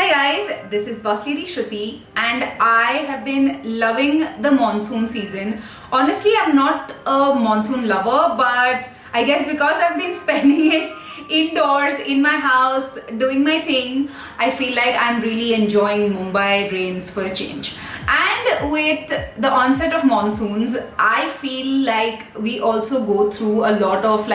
Hi guys, this is Bosslady Shruti and I have been loving the monsoon season. Honestly, I'm not a monsoon lover, but I guess because I've been spending it indoors in my house doing my thing, I feel like I'm really enjoying Mumbai rains for a change. And with the onset of monsoons, I feel like we also go through a lot of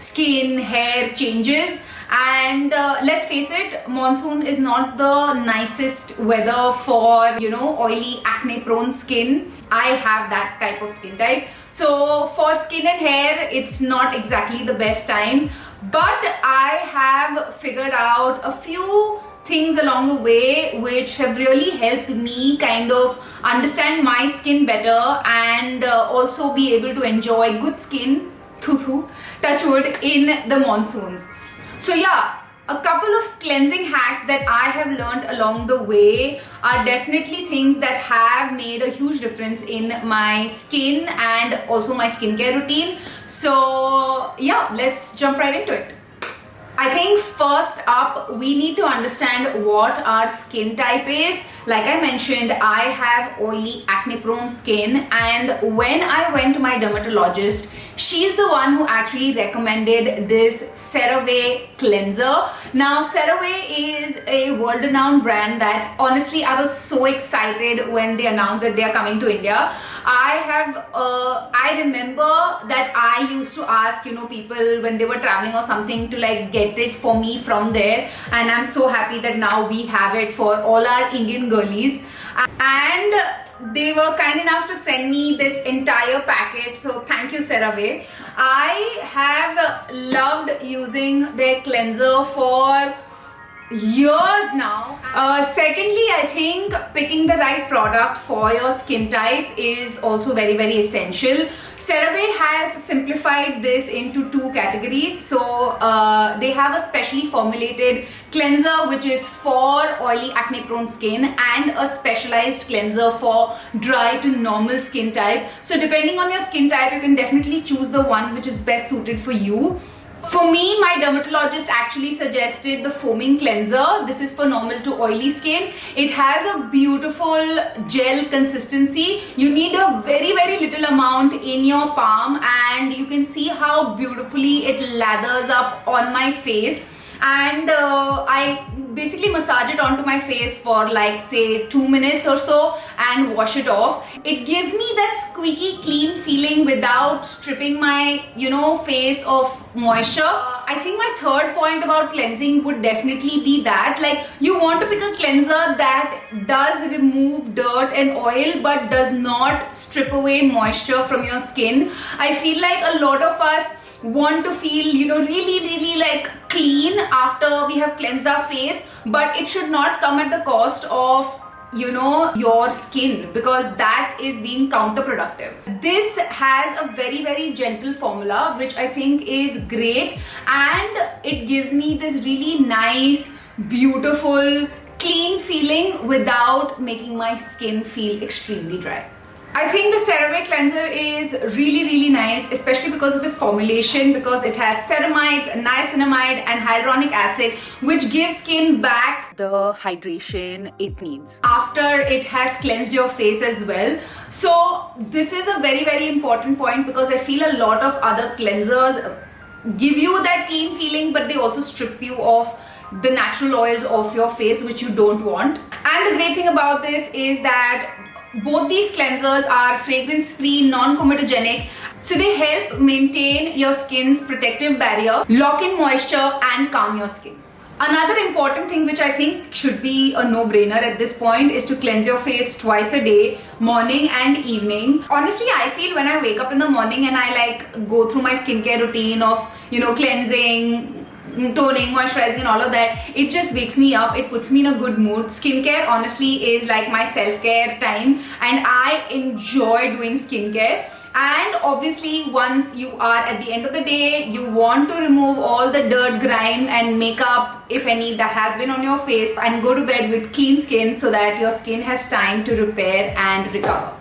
skin, hair changes. And let's face it, monsoon is not the nicest weather for, oily, acne prone skin. I have that type of skin type. So for skin and hair, it's not exactly the best time. But I have figured out a few things along the way which have really helped me kind of understand my skin better and also be able to enjoy good skin, touch wood, in the monsoons. So yeah, a couple of cleansing hacks that I have learned along the way are definitely things that have made a huge difference in my skin and also my skincare routine. So yeah, let's jump right into it. I think first up, we need to understand what our skin type is. Like I mentioned, I have oily, acne-prone skin, and when I went to my dermatologist, she's the one who actually recommended this CeraVe cleanser. Now, CeraVe is a world-renowned brand that honestly I was so excited when they announced that they are coming to India. I remember that I used to ask, people when they were traveling or something to get it for me from there, and I'm so happy that now we have it for all our Indian girlies. And they were kind enough to send me this entire package, so thank you, CeraVe. I have loved using their cleanser for years now. Secondly, I think picking the right product for your skin type is also very, very essential. CeraVe has simplified this into two categories. So they have a specially formulated cleanser which is for oily, acne prone skin, and a specialized cleanser for dry to normal skin type. So depending on your skin type, you can definitely choose the one which is best suited for you. For me, my dermatologist actually suggested the foaming cleanser. This is for normal to oily skin. It has a beautiful gel consistency. You need a very, very little amount in your palm, and you can see how beautifully it lathers up on my face. And I basically massage it onto my face for say 2 minutes or so and wash it off. It gives me that squeaky clean feeling without stripping my face of moisture. I think my third point about cleansing would definitely be that you want to pick a cleanser that does remove dirt and oil but does not strip away moisture from your skin. I feel like a lot of us want to feel really clean after we have cleansed our face, but it should not come at the cost of your skin, because that is being counterproductive. This has a very, very gentle formula which I think is great, and it gives me this really nice, beautiful, clean feeling without making my skin feel extremely dry. I think the CeraVe cleanser is really, really nice, especially because of its formulation, because it has ceramides, niacinamide and hyaluronic acid, which gives skin back the hydration it needs after it has cleansed your face as well. So this is a very, very important point, because I feel a lot of other cleansers give you that clean feeling, but they also strip you of the natural oils of your face, which you don't want. And the great thing about this is that both these cleansers are fragrance-free, non-comedogenic, so they help maintain your skin's protective barrier, lock in moisture and calm your skin. Another important thing which I think should be a no-brainer at this point is to cleanse your face twice a day, morning and evening. Honestly, I feel when I wake up in the morning and I go through my skincare routine of cleansing, toning, moisturizing and all of that, it just wakes me up. It puts me in a good mood. Skincare honestly is like my self-care time, and I enjoy doing skincare. And obviously, once you are at the end of the day, you want to remove all the dirt, grime and makeup, if any, that has been on your face, and go to bed with clean skin so that your skin has time to repair and recover.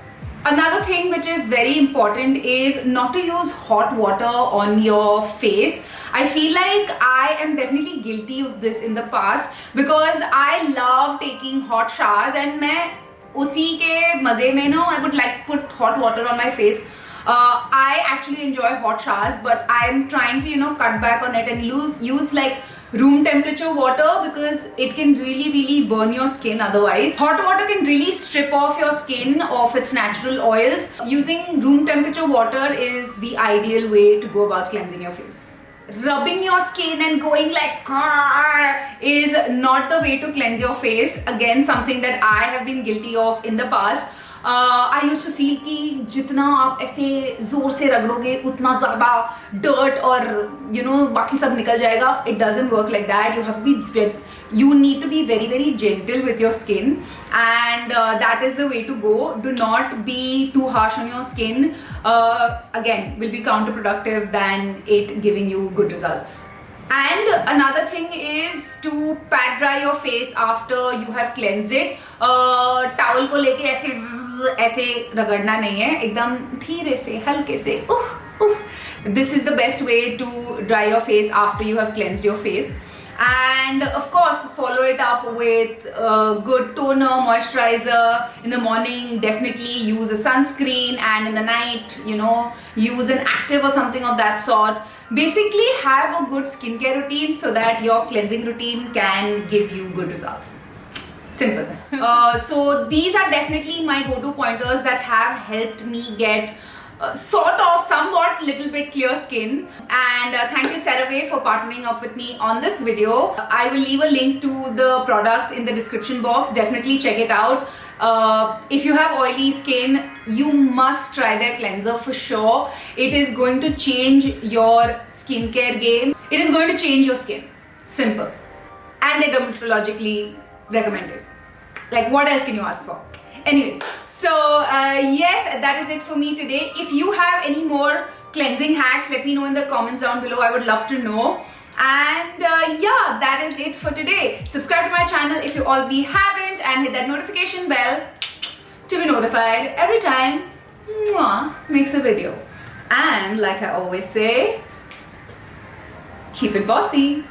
Another thing which is very important is not to use hot water on your face. I feel like I am definitely guilty of this in the past because I love taking hot showers and मैं उसी के मजे में ना I would like put hot water on my face. I actually enjoy hot showers, but I'm trying to cut back on it and use like room temperature water because it can really burn your skin otherwise. Hot water can really strip off your skin of its natural oils. Using room temperature water is the ideal way to go about cleansing your face. Rubbing your skin and going like is not the way to cleanse your face. Again, something that I have been guilty of in the past. I used to feel कि जितना आप ऐसे जोर से रगड़ोगे उतना ज़्यादा dirt और बाकी सब निकल जाएगा. It doesn't work like that. You need to be very gentle with your skin, and that is the way to go. Do not be too harsh on your skin. Again, will be counterproductive than it giving you good results. And another thing is to pat dry your face after you have cleansed it. Towel को लेके ऐसे रगड़ना नहीं है, एकदम धीरे से हल्के से This is the best way to dry your face after you have cleansed your face. And of course, follow it up with a good toner, moisturizer. In the morning, definitely use a sunscreen, and in the night, use an active or something of that sort. Basically, have a good skincare routine so that your cleansing routine can give you good results. Simple. So these are definitely my go-to pointers that have helped me get somewhat little bit clear skin. And thank you CeraVe for partnering up with me on this video. I will leave a link to the products in the description box. Definitely check it out. If you have oily skin, you must try their cleanser for sure. It is going to change your skincare game. It is going to change your skin. Simple. And they're dermatologically recommended. Like, what else can you ask for? Anyways, so yes, that is it for me today. If you have any more cleansing hacks, let me know in the comments down below. I would love to know. And yeah, that is it for today. Subscribe to my channel if you already haven't, and hit that notification bell to be notified every time makes a video. And like I always say, keep it bossy.